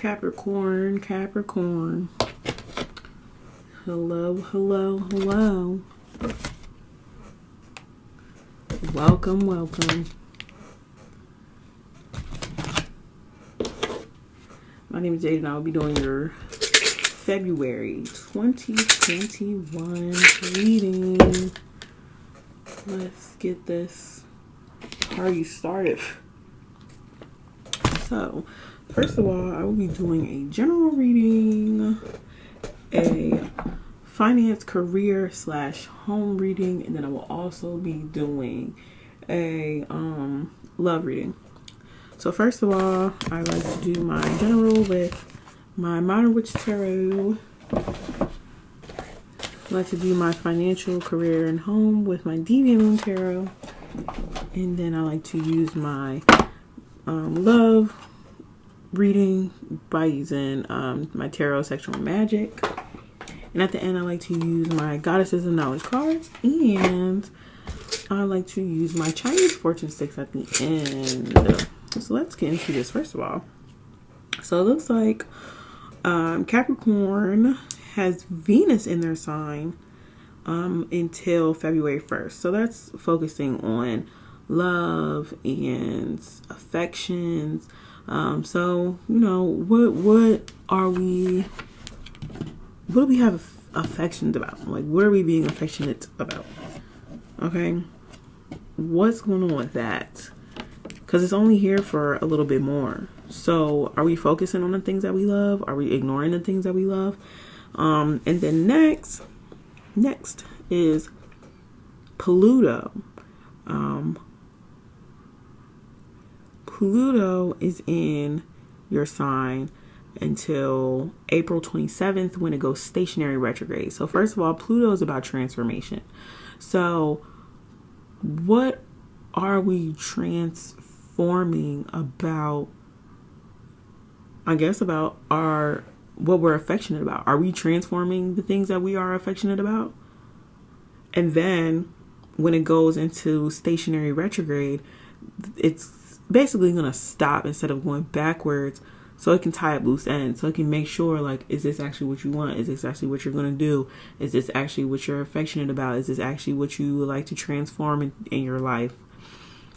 Capricorn, Capricorn. Hello, hello, hello. Welcome, welcome. My name is Jade and I will be doing your February 2021 reading. Let's get this party started. So, first of all, I will be doing a general reading, a finance, career / home reading, and then I will also be doing a love reading. So first of all, I like to do my general with my Modern Witch Tarot. I like to do my financial, career, and home with my Deviant Moon Tarot. And then I like to use my love reading by using my Tarot Sexual Magic. And at the end, I like to use my Goddesses of Knowledge cards. And I like to use my Chinese fortune sticks at the end. So let's get into this first of all. So it looks like Capricorn has Venus in their sign until February 1st. So that's focusing on love and affections. So, you know, what do we have affections about? Like, what are we being affectionate about? Okay. What's going on with that? Because it's only here for a little bit more. So are we focusing on the things that we love? Are we ignoring the things that we love? And then next is Pluto. Pluto is in your sign until April 27th when it goes stationary retrograde. So first of all, Pluto is about transformation. So what are we transforming about? I guess about what we're affectionate about. Are we transforming the things that we are affectionate about? And then when it goes into stationary retrograde, it's basically going to stop instead of going backwards, so it can tie up loose ends. So it can make sure, like, is this actually what you want? Is this actually what you're going to do? Is this actually what you're affectionate about? Is this actually what you would like to transform in your life?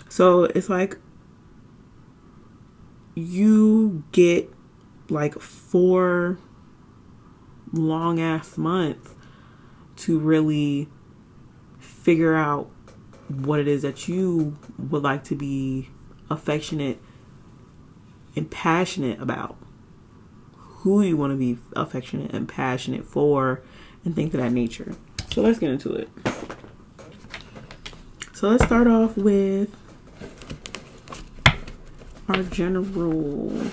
So it's like you get like 4 long ass months to really figure out what it is that you would like to be affectionate and passionate about, who you want to be affectionate and passionate for, and things of that nature. So let's get into it. So let's start off with our general.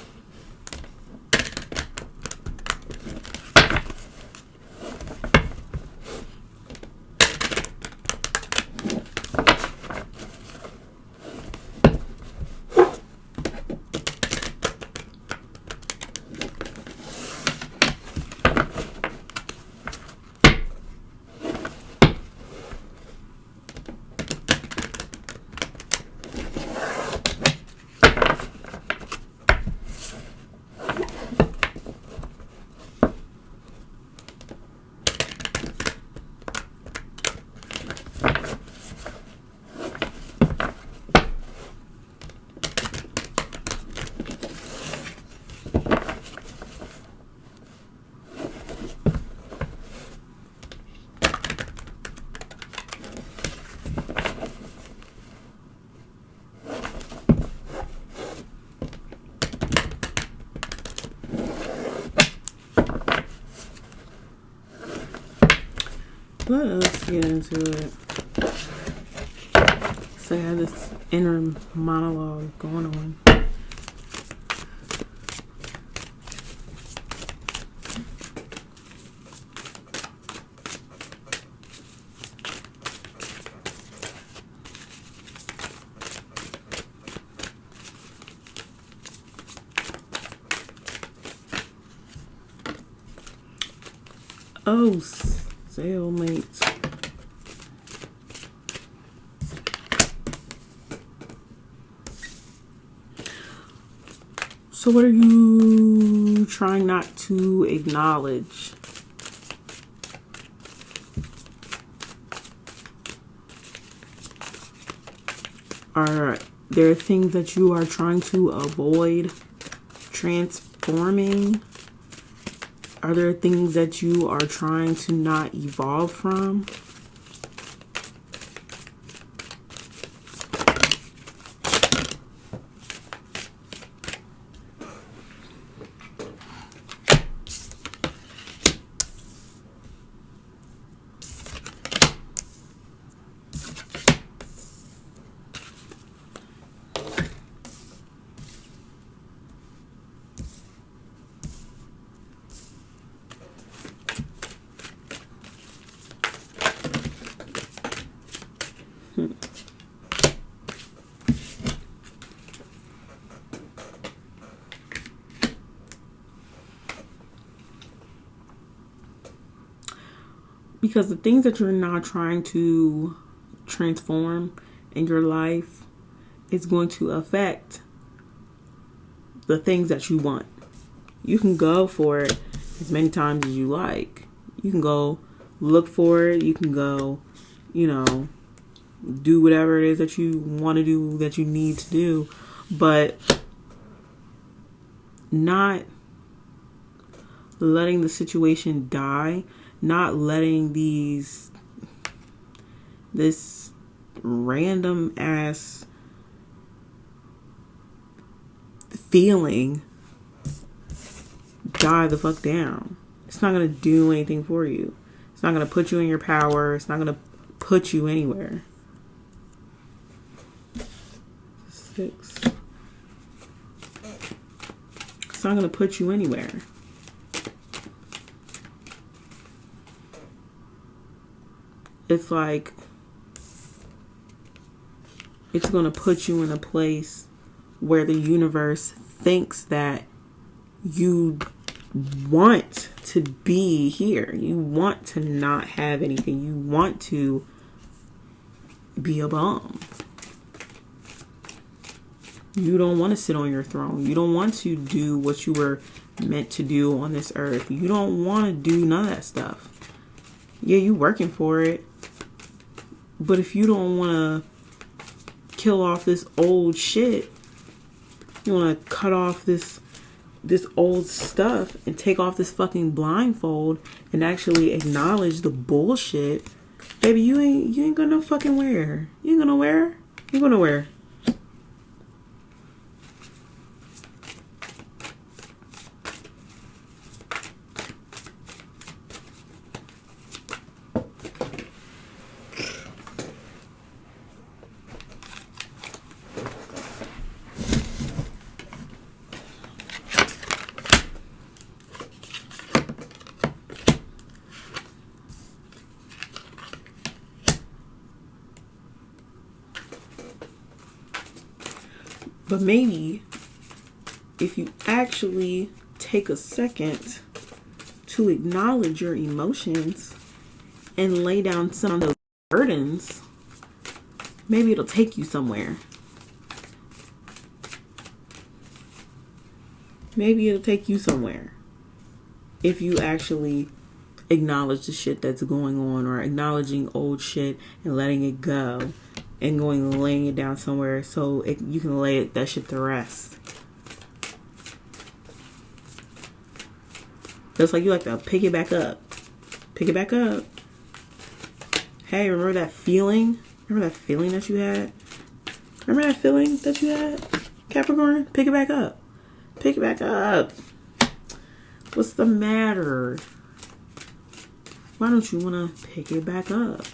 Let's get into it. So I have this inner monologue going on. Oh, stalemate. So what are you trying not to acknowledge? Are there things that you are trying to avoid transforming? Are there things that you are trying to not evolve from? Because the things that you're not trying to transform in your life is going to affect the things that you want. You can go for it as many times as you like. You can go look for it. You can go, do whatever it is that you want to do, that you need to do. But not letting the situation die, not letting this random ass feeling die the fuck down. It's not going to do anything for you. It's not going to put you in your power. It's not going to put you anywhere. 6. It's not going to put you anywhere. It's like it's going to put you in a place where the universe thinks that you want to be here. You want to not have anything. You want to be a bum. You don't want to sit on your throne. You don't want to do what you were meant to do on this earth. You don't want to do none of that stuff. Yeah, you working for it. But if you don't want to kill off this old shit, you want to cut off this old stuff and take off this fucking blindfold and actually acknowledge the bullshit, baby, you ain't gonna fucking wear. You ain't gonna wear. You're gonna wear. But maybe if you actually take a second to acknowledge your emotions and lay down some of those burdens, maybe it'll take you somewhere. Maybe it'll take you somewhere if you actually acknowledge the shit that's going on, or acknowledging old shit and letting it go. And going and laying it down somewhere so you can lay that shit to rest. Just like you like to pick it back up. Pick it back up. Hey, remember that feeling? Remember that feeling that you had? Remember that feeling that you had? Capricorn, pick it back up. Pick it back up. What's the matter? Why don't you want to pick it back up?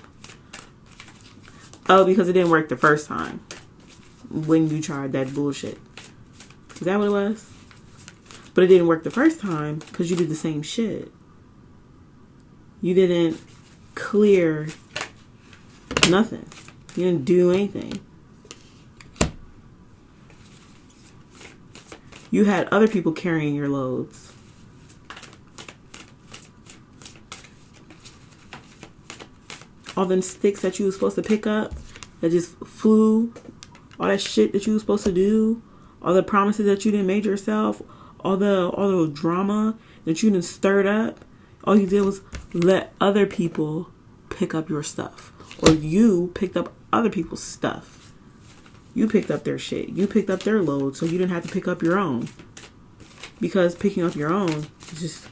Oh, because it didn't work the first time when you tried that bullshit. Is that what it was? But it didn't work the first time because you did the same shit. You didn't clear nothing. You didn't do anything. You had other people carrying your loads. All them sticks that you were supposed to pick up that just flew, all that shit that you were supposed to do, all the promises that you didn't make yourself, all the drama that you didn't stirred up. All you did was let other people pick up your stuff, or you picked up other people's stuff. You picked up their shit. You picked up their load, so you didn't have to pick up your own. Because picking up your own is just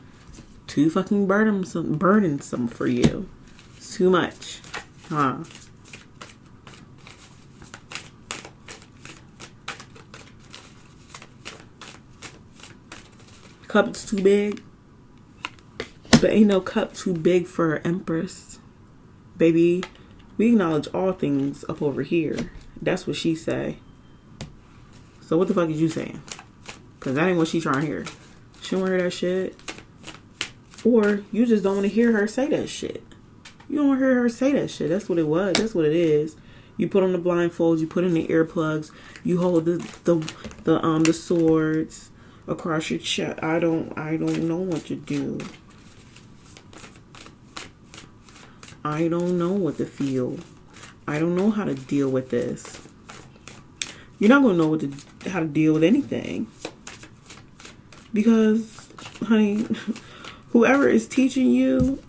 too fucking burdensome for you. It's too much, huh? Cup is too big, but ain't no cup too big for an empress. Baby, we acknowledge all things up over here. That's what she say. So what the fuck is you saying? Because that ain't what she trying to hear. She don't want to hear that shit. Or you just don't want to hear her say that shit. You don't want to hear her say that shit. That's what it was. That's what it is. You put on the blindfolds. You put in the earplugs. You hold the swords across your chest. I don't know what to do. I don't know what to feel. I don't know how to deal with this. You're not gonna know how to deal with anything, because, honey, whoever is teaching you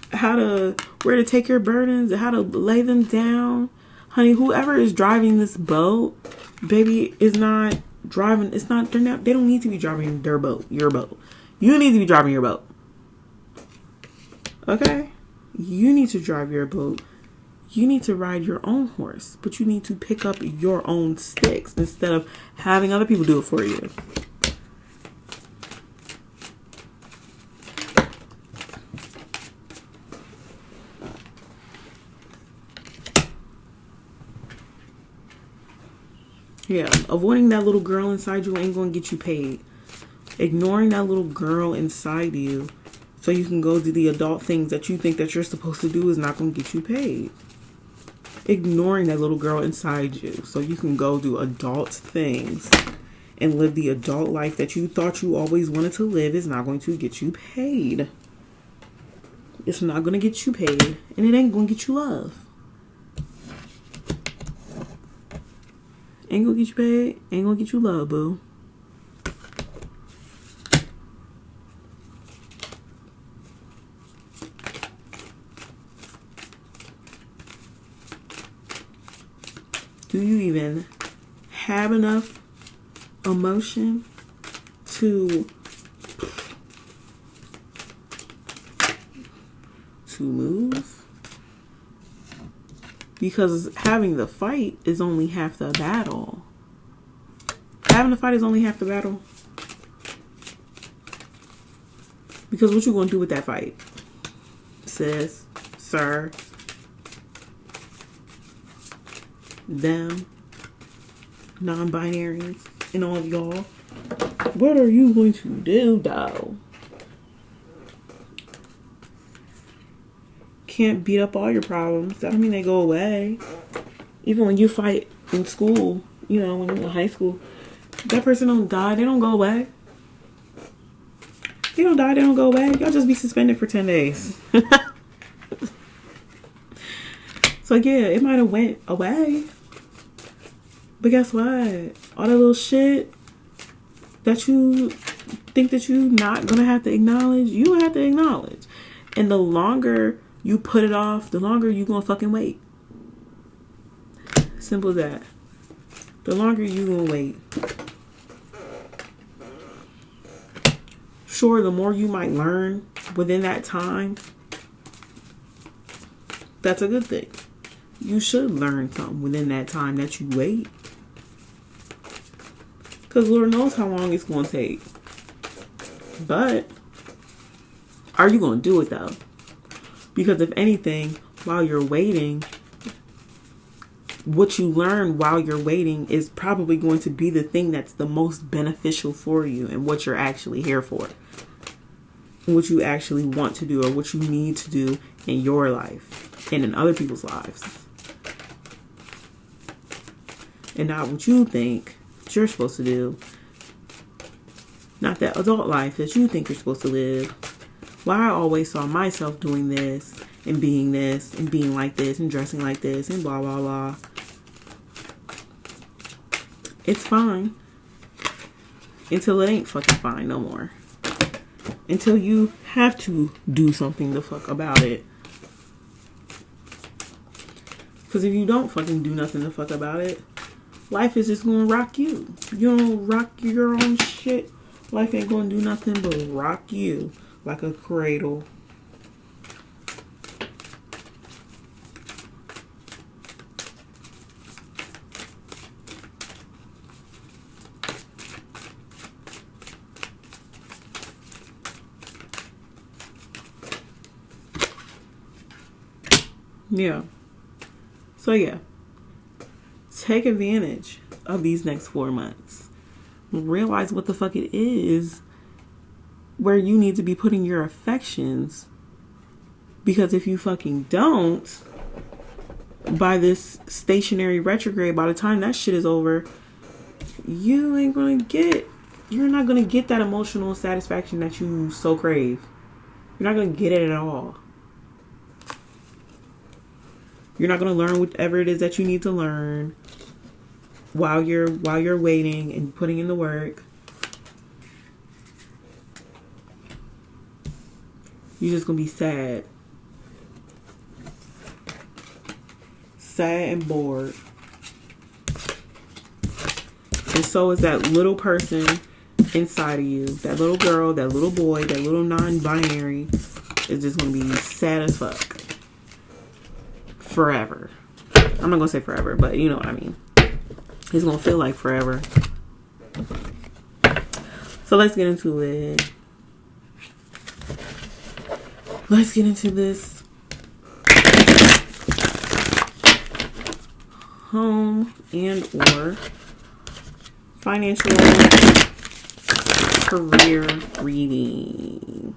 where to take your burdens and how to lay them down, honey, whoever is driving this boat, baby, is not driving. They don't need to be driving their boat, your boat. You need to be driving your boat. Okay? You need to drive your boat. You need to ride your own horse, but you need to pick up your own sticks instead of having other people do it for you. Yeah, avoiding that little girl inside you ain't going to get you paid. Ignoring that little girl inside you so you can go do the adult things that you think that you're supposed to do is not going to get you paid. Ignoring that little girl inside you so you can go do adult things and live the adult life that you thought you always wanted to live is not going to get you paid. It's not going to get you paid, and it ain't going to get you love. Ain't going to get you paid, ain't going to get you love, boo. Do you even have enough emotion to move? Because having the fight is only half the battle. Having the fight is only half the battle. Because what you gonna do with that fight? Sis, sir, them, non-binaries, and all of y'all. What are you going to do, though? Can't beat up all your problems. That don't mean they go away. Even when you fight in school, you know, when you're in high school, that person don't die, they don't go away. They don't die, they don't go away. Y'all just be suspended for 10 days. So yeah, it might have went away. But guess what? All that little shit that you think that you not gonna have to acknowledge, you gonna have to acknowledge. And the longer you put it off, the longer you gonna fucking wait. Simple as that. The longer you gonna wait. Sure, the more you might learn within that time, that's a good thing. You should learn something within that time that you wait. Because Lord knows how long it's going to take. But are you going to do it though? Because if anything, while you're waiting, what you learn while you're waiting is probably going to be the thing that's the most beneficial for you and what you're actually here for. What you actually want to do or what you need to do in your life and in other people's lives. And not what you think you're supposed to do. Not that adult life that you think you're supposed to live. Well, I always saw myself doing this and being like this and dressing like this and blah blah blah. It's fine. until it ain't fucking fine no more. Until you have to do something the fuck about it. Because if you don't fucking do nothing the fuck about it, life is just gonna rock you. You don't rock your own shit, life ain't gonna do nothing but rock you like a cradle. Yeah. So yeah. Take advantage of these next 4 months. Realize what the fuck it is where you need to be putting your affections. Because if you fucking don't, by this stationary retrograde, by the time that shit is over, you're not gonna get that emotional satisfaction that you so crave. You're not gonna get it at all. You're not going to learn whatever it is that you need to learn while you're waiting and putting in the work. You're just going to be sad. Sad and bored. And so is that little person inside of you. That little girl, that little boy, that little non-binary is just going to be sad as fuck. Forever. I'm not gonna say forever, but you know what I mean. It's gonna feel like forever. So let's get into it. Let's get into this home and or financial career reading.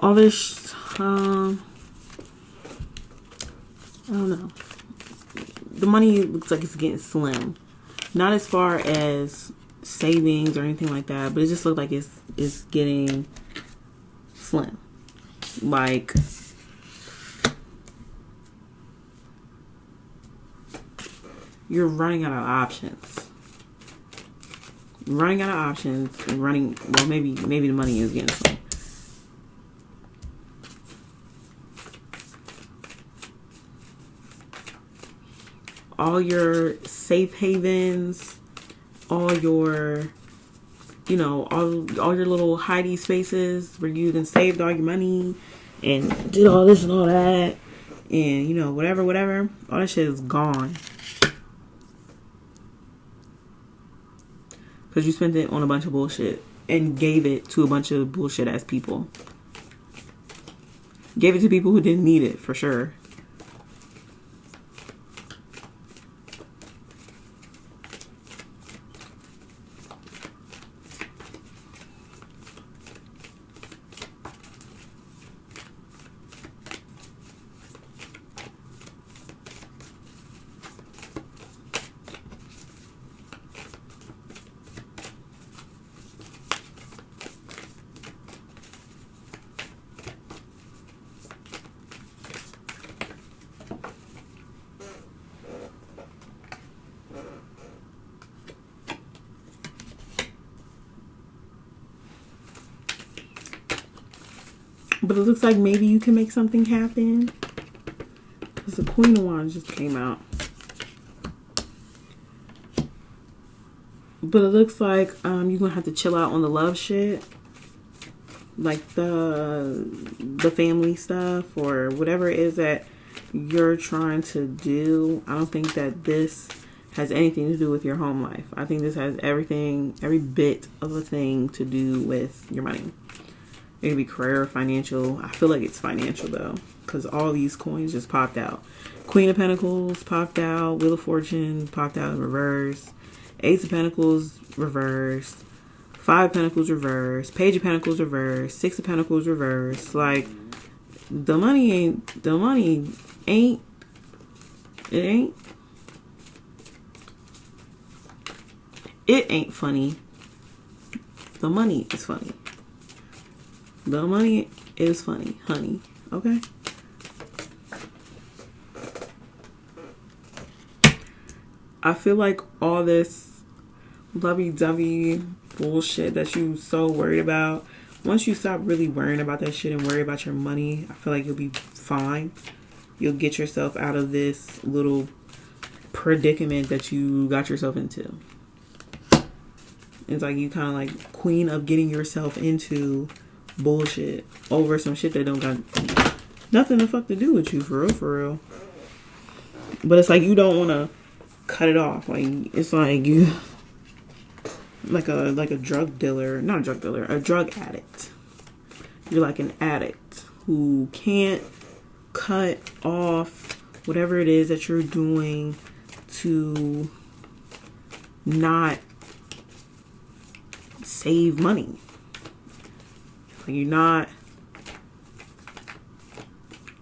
All this, I don't know. The money looks like it's getting slim. Not as far as savings or anything like that, but it just looks like it's getting slim. Like, you're running out of options. Running out of options and maybe the money is getting slim. All your safe havens, all your, all your little hidey spaces where you then saved all your money and did all this and all that and, whatever, all that shit is gone. Because you spent it on a bunch of bullshit and gave it to a bunch of bullshit ass people. Gave it to people who didn't need it, for sure. But it looks like maybe you can make something happen. Because the Queen of Wands just came out. But it looks like you're going to have to chill out on the love shit. Like the family stuff or whatever it is that you're trying to do. I don't think that this has anything to do with your home life. I think this has everything, every bit of a thing to do with your money. It could be career or financial. I feel like it's financial though, because all these coins just popped out. Queen of Pentacles popped out. Wheel of Fortune popped out in reverse. Ace of Pentacles reverse. 5 of Pentacles reverse. Page of Pentacles reverse. 6 of Pentacles reverse. Like, the money ain't, it ain't funny. The money is funny. The money is funny, honey. Okay? I feel like all this lovey-dovey bullshit that you so worried about, once you stop really worrying about that shit and worry about your money, I feel like you'll be fine. You'll get yourself out of this little predicament that you got yourself into. It's like you kind of like queen of getting yourself into bullshit over some shit that don't got nothing to fuck to do with you, for real, for real. But it's like you don't want to cut it off. Like, it's like you, like a drug dealer, not a drug dealer, a drug addict. You're like an addict who can't cut off whatever it is that you're doing to not save money. Like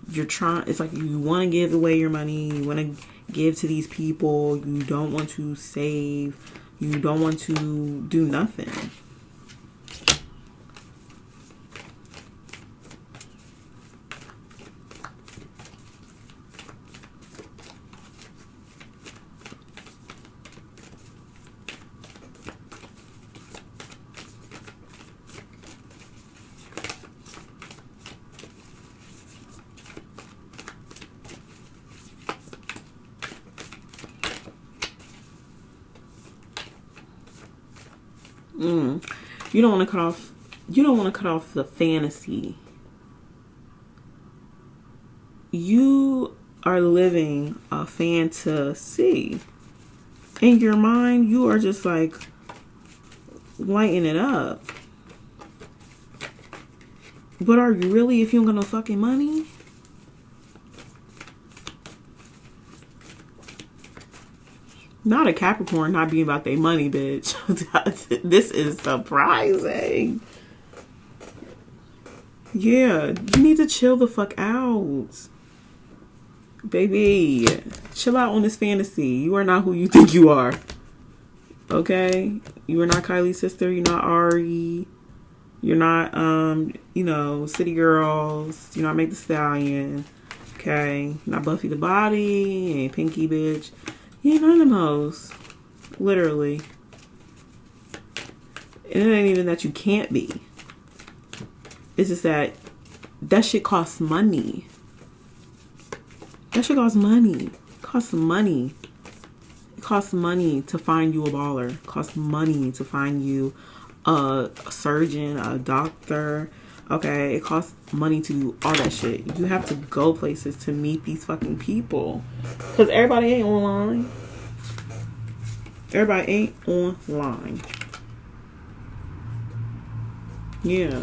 you're trying, it's like you want to give away your money, you want to give to these people, you don't want to save, you don't want to do nothing. You don't want to cut off the fantasy. You are living a fantasy. In your mind, you are just like lighting it up. But are you really, if you don't got no fucking money? Not a Capricorn not being about their money, bitch. This is surprising. Yeah, you need to chill the fuck out. Baby, chill out on this fantasy. You are not who you think you are. Okay? You are not Kylie's sister. You're not Ari. You're not, City Girls. You're not Meg the Stallion. Okay? Not Buffy the Body. You ain't Pinky, bitch. You ain't none of those. Literally. And it ain't even that you can't be. It's just that shit costs money. That shit costs money. It costs money. It costs money to find you a baller. It costs money to find you a surgeon, a doctor. Okay? It costs money to do all that shit. You have to go places to meet these fucking people. Because everybody ain't online. Everybody ain't online. Yeah.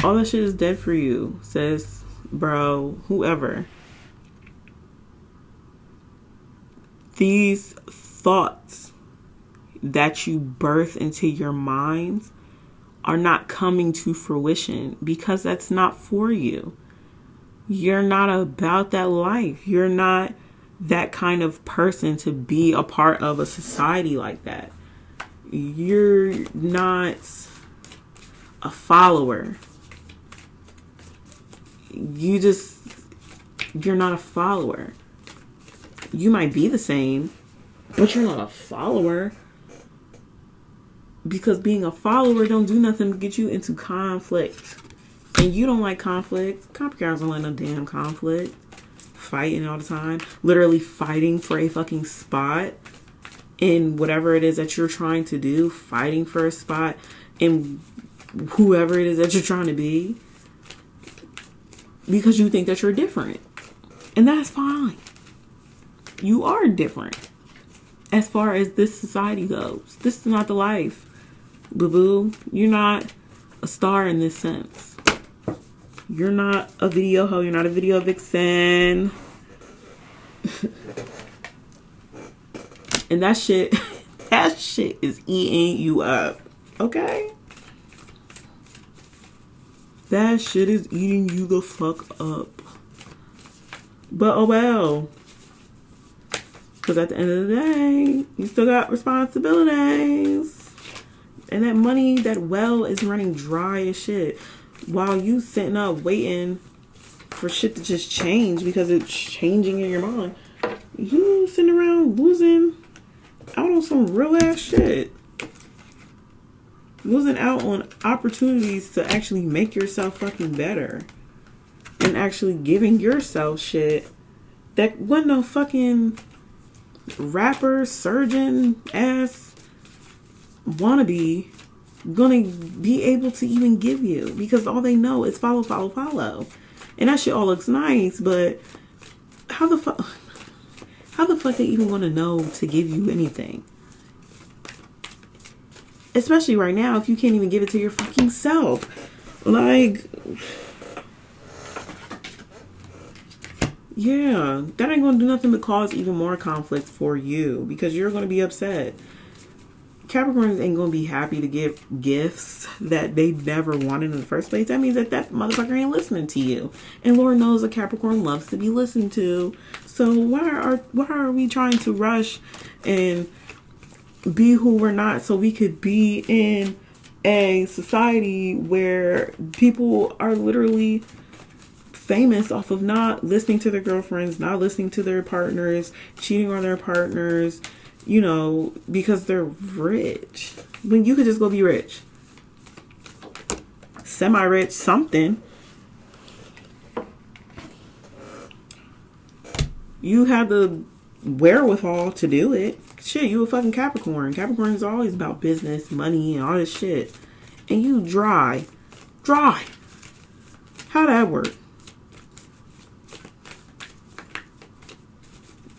All that shit is dead for you, sis, bro, whoever. These thoughts that you birth into your minds are not coming to fruition because that's not for you. You're not about that life. You're not that kind of person to be a part of a society like that. You're not a follower. You're not a follower. You might be the same, but you're not a follower. Because being a follower don't do nothing to get you into conflict. And you don't like conflict. Capricorns don't like no damn conflict. Fighting all the time. Literally fighting for a fucking spot in whatever it is that you're trying to do. Fighting for a spot in whoever it is that you're trying to be. Because you think that you're different. And that's fine. You are different. As far as this society goes. This is not the life. Boo-boo. You're not a star in this sense. You're not a video hoe. You're not a video vixen. And that shit is eating you up. Okay? That shit is eating you the fuck up. But oh well. Because at the end of the day, you still got responsibilities. And that money, that well is running dry as shit. While you sitting up waiting for shit to just change because it's changing in your mind. You sitting around losing out on some real ass shit. Losing out on opportunities to actually make yourself fucking better. And actually giving yourself shit that wasn't no fucking rapper, surgeon ass wannabe gonna be able to even give you, because all they know is follow. And that shit all looks nice, but how the fuck they even want to know to give you anything? Especially right now, if you can't even give it to your fucking self. Like, yeah, that ain't gonna do nothing but cause even more conflict for you, because you're gonna be upset. Capricorns ain't gonna be happy to give gifts that they never wanted in the first place. That means that motherfucker ain't listening to you. And Lord knows a Capricorn loves to be listened to. So why are we trying to rush and be who we're not, so we could be in a society where people are literally famous off of not listening to their girlfriends, not listening to their partners, cheating on their partners, you know, because they're rich. When you could just go be rich. Semi-rich, something. You have the wherewithal to do it. Shit, you a fucking Capricorn. Capricorn is always about business, money, and all this shit. And you dry. How'd that work?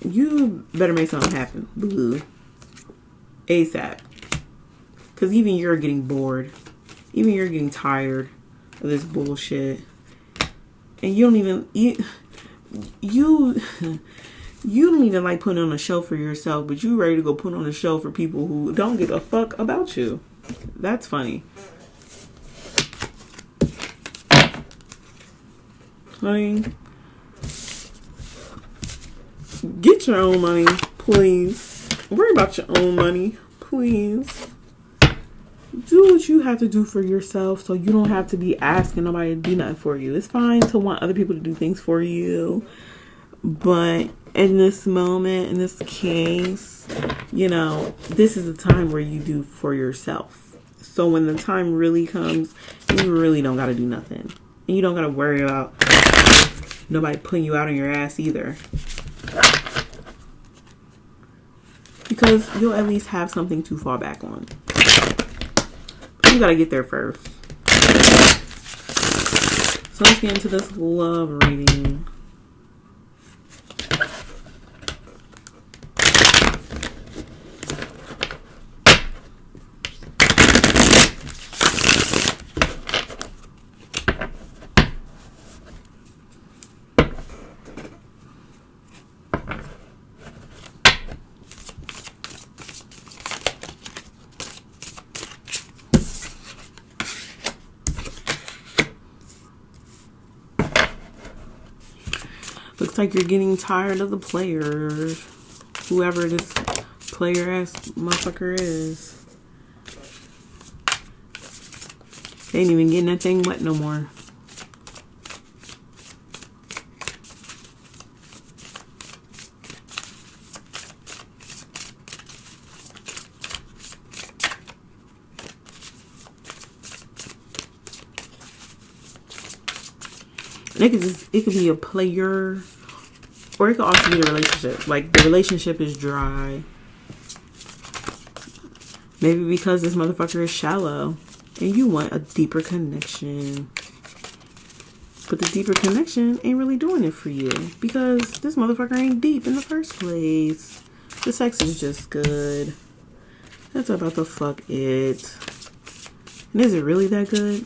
You better make something happen. Boo. ASAP. Because even you're getting bored. Even you're getting tired of this bullshit. And you don't even... You don't even like putting on a show for yourself, but you ready to go put on a show for people who don't give a fuck about you. That's funny. Honey, get your own money, please. Worry about your own money, please. Do what you have to do for yourself, so you don't have to be asking nobody to do nothing for you. It's fine to want other people to do things for you, but in this moment, in this case, you know, this is the time where you do for yourself. So when the time really comes, you really don't got to do nothing. And you don't got to worry about nobody putting you out on your ass either. Because you'll at least have something to fall back on. You got to get there first. So let's get into this love reading. Looks like you're getting tired of the players. Whoever this player ass motherfucker is. They ain't even getting that thing wet no more. It could be a player, or it could also be a relationship. Like, the relationship is dry. Maybe because this motherfucker is shallow and you want a deeper connection. But the deeper connection ain't really doing it for you because this motherfucker ain't deep in the first place. The sex is just good. That's about to fuck it. And is it really that good?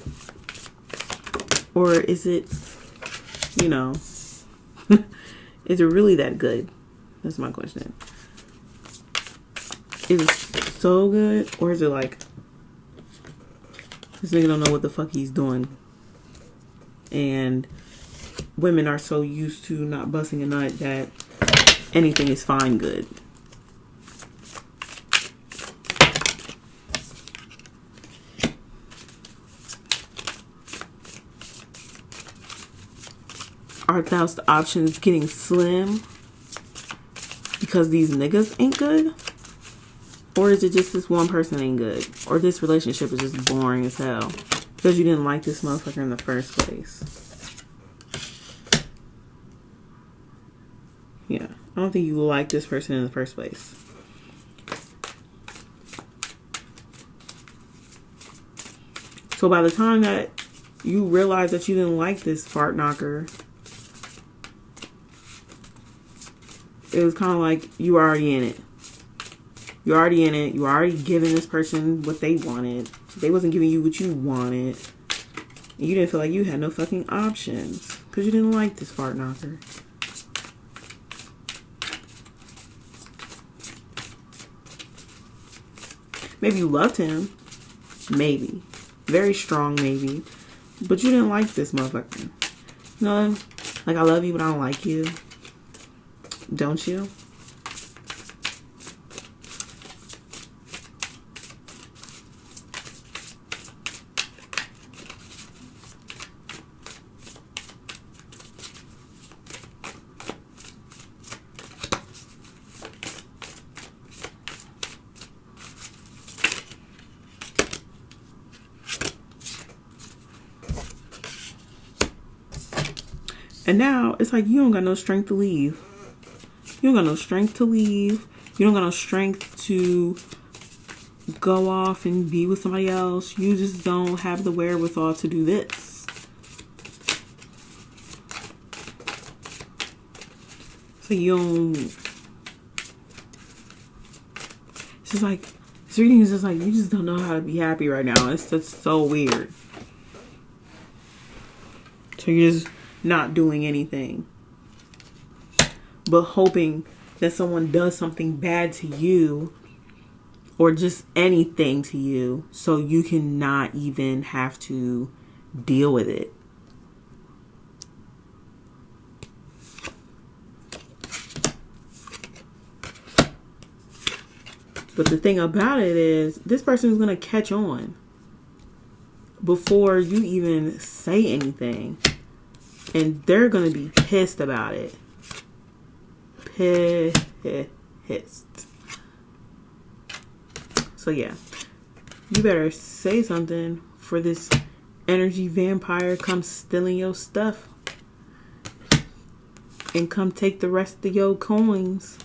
Or is it, you know, is it really that good? That's my question. Is it so good? Or is it like, this nigga don't know what the fuck he's doing? And women are so used to not busting a nut that anything is fine good. Are those options getting slim because these niggas ain't good? Or is it just this one person ain't good? Or this relationship is just boring as hell because you didn't like this motherfucker in the first place? Yeah, I don't think you like this person in the first place. So by the time that you realize that you didn't like this fart knocker, it was kind of like you were already in it. You're already in it. You were already giving this person what they wanted. They wasn't giving you what you wanted. And you didn't feel like you had no fucking options because you didn't like this fart knocker. Maybe you loved him. Maybe. Very strong maybe. But you didn't like this motherfucker. You know, like, I love you, but I don't like you. Don't you? And now it's like you don't got no strength to leave. You don't got no strength to leave. You don't got no strength to go off and be with somebody else. You just don't have the wherewithal to do this. So you don't... It's just like... This reading is just like, you just don't know how to be happy right now. It's just so weird. So you're just not doing anything, but hoping that someone does something bad to you or just anything to you so you can not even have to deal with it. But the thing about it is, this person is going to catch on before you even say anything. And they're going to be pissed about it. Pissed. So yeah. You better say something for this energy vampire come stealing your stuff. And come take the rest of your coins.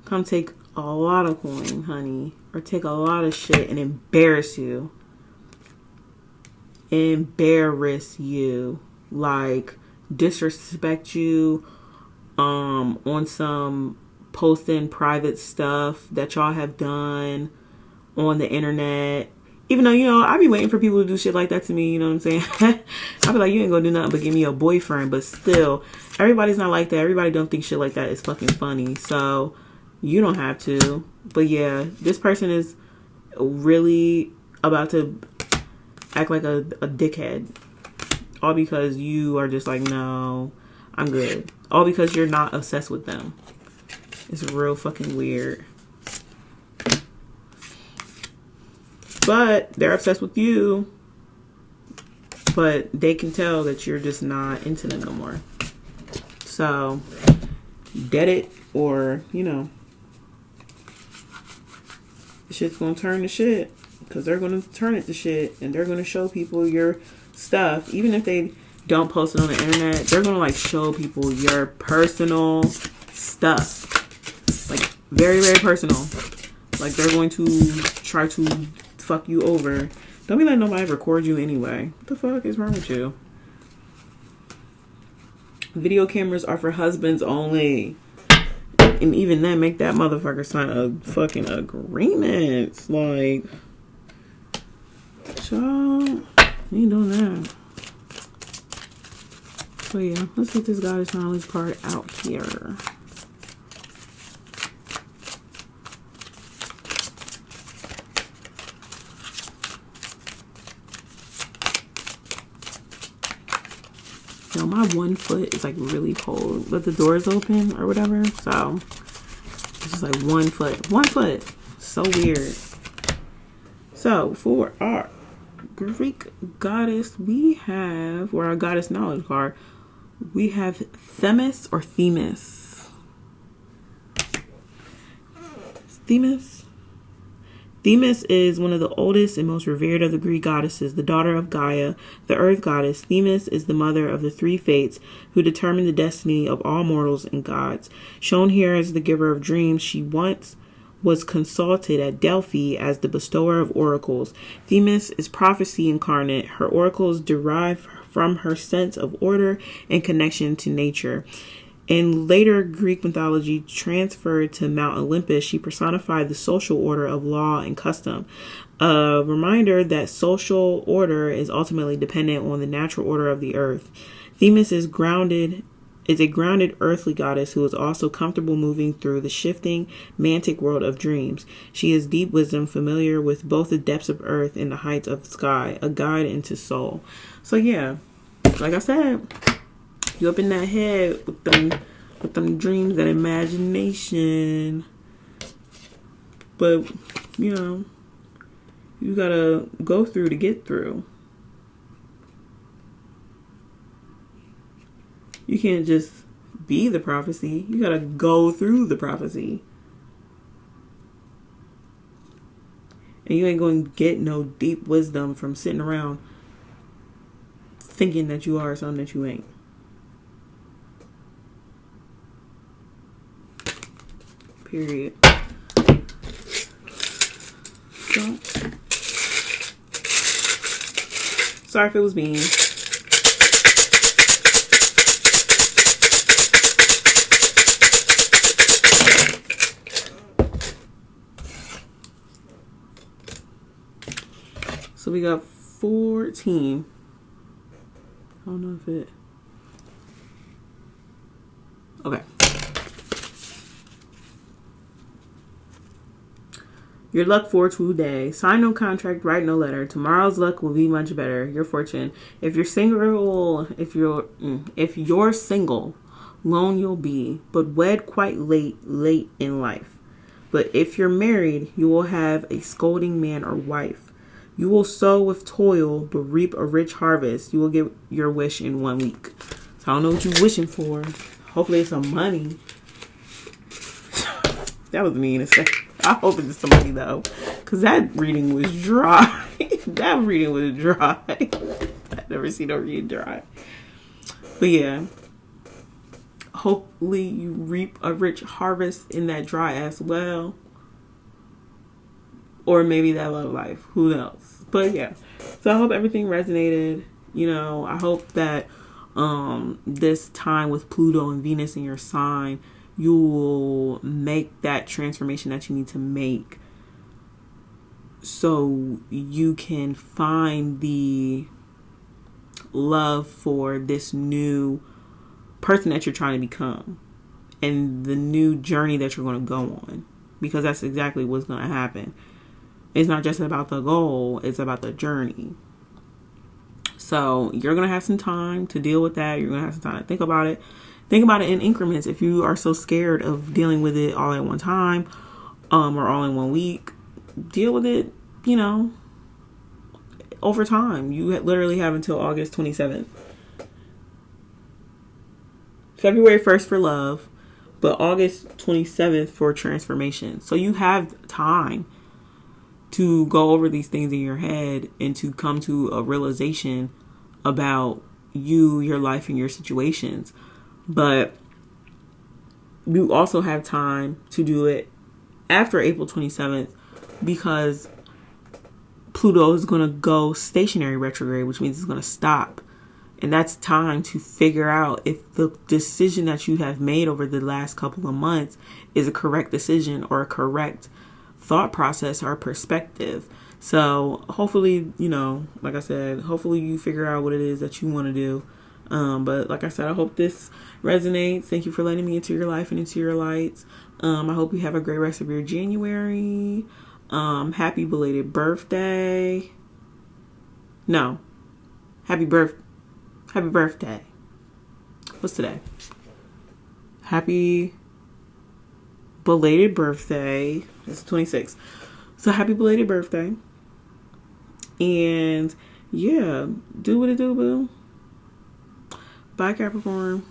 Come take a lot of coin, honey. Or take a lot of shit and embarrass you. Embarrass you. Like... disrespect you on some posting private stuff that y'all have done on the internet. Even though, you know, I be waiting for people to do shit like that to me, you know what I'm saying? I be like, you ain't gonna do nothing but give me a boyfriend. But still, everybody's not like that. Everybody don't think shit like that is fucking funny. So you don't have to. But yeah, this person is really about to act like a dickhead. All because you are just like, no, I'm good. All because you're not obsessed with them. It's real fucking weird. But they're obsessed with you. But they can tell that you're just not into them no more. So, dead it or, you know, shit's gonna turn to shit. Because they're gonna turn it to shit. And they're gonna show people your stuff, even if they don't post it on the internet, they're going to like show people your personal stuff. Like very, very personal. Like they're going to try to fuck you over. Don't be letting nobody record you anyway. What the fuck is wrong with you? Video cameras are for husbands only. And even then, make that motherfucker sign a fucking agreement. Like, y'all ain't doing that. So yeah, let's get this goddess knowledge card out here. You know, my one foot is like really cold, but the door is open or whatever. So it's just like one foot. So weird. So for our Greek goddess, we have, or our goddess knowledge card, we have Themis or Themis. Themis. Themis is one of the oldest and most revered of the Greek goddesses, the daughter of Gaia, the earth goddess. Themis is the mother of the three fates who determine the destiny of all mortals and gods. Shown here as the giver of dreams, she once was consulted at Delphi as the bestower of oracles. Themis is prophecy incarnate. Her oracles derive from her sense of order and connection to nature. In later Greek mythology transferred to Mount Olympus, she personified the social order of law and custom. A reminder that social order is ultimately dependent on the natural order of the earth. Themis is a grounded earthly goddess who is also comfortable moving through the shifting, mantic world of dreams. She has deep wisdom, familiar with both the depths of earth and the heights of the sky, a guide into soul. So yeah, like I said, you up in that head with them dreams and imagination. But, you know, you gotta go through to get through. You can't just be the prophecy. You gotta go through the prophecy. And you ain't going to get no deep wisdom from sitting around thinking that you are something that you ain't. Period. So, sorry if it was mean. So we got 14. I don't know if it... Okay. Your luck for today. Sign no contract, write no letter. Tomorrow's luck will be much better. Your fortune. If you're single, lone you'll be, but wed quite late in life. But if you're married, you will have a scolding man or wife. You will sow with toil, but reap a rich harvest. You will get your wish in 1 week. So I don't know what you're wishing for. Hopefully it's some money. That was mean. I hope it's some money though, because that reading was dry. That reading was dry. I've never seen a read dry. But yeah, hopefully you reap a rich harvest in that dry as well. Or maybe that love life. Who knows? But yeah. So I hope everything resonated. You know, I hope that this time with Pluto and Venus in your sign, you will make that transformation that you need to make so you can find the love for this new person that you're trying to become and the new journey that you're going to go on, because that's exactly what's going to happen. It's not just about the goal, it's about the journey. So you're going to have some time to deal with that. You're going to have some time to think about it. Think about it in increments. If you are so scared of dealing with it all at one time, or all in 1 week, deal with it, you know, over time. You literally have until August 27th. February 1st for love, but August 27th for transformation. So you have time to go over these things in your head and to come to a realization about you, your life, and your situations. But you also have time to do it after April 27th, because Pluto is going to go stationary retrograde, which means it's going to stop. And that's time to figure out if the decision that you have made over the last couple of months is a correct decision or a correct thought process or perspective. So hopefully, like I said, hopefully you figure out what it is that you want to do. But like I said, I hope this resonates. Thank you for letting me into your life and into your lights. I hope you have a great rest of your January. Happy belated birthday. No. Happy birthday. What's today? Happy belated birthday. It's 26th. So happy belated birthday. And yeah, do what it do, boo. Bye, Capricorn.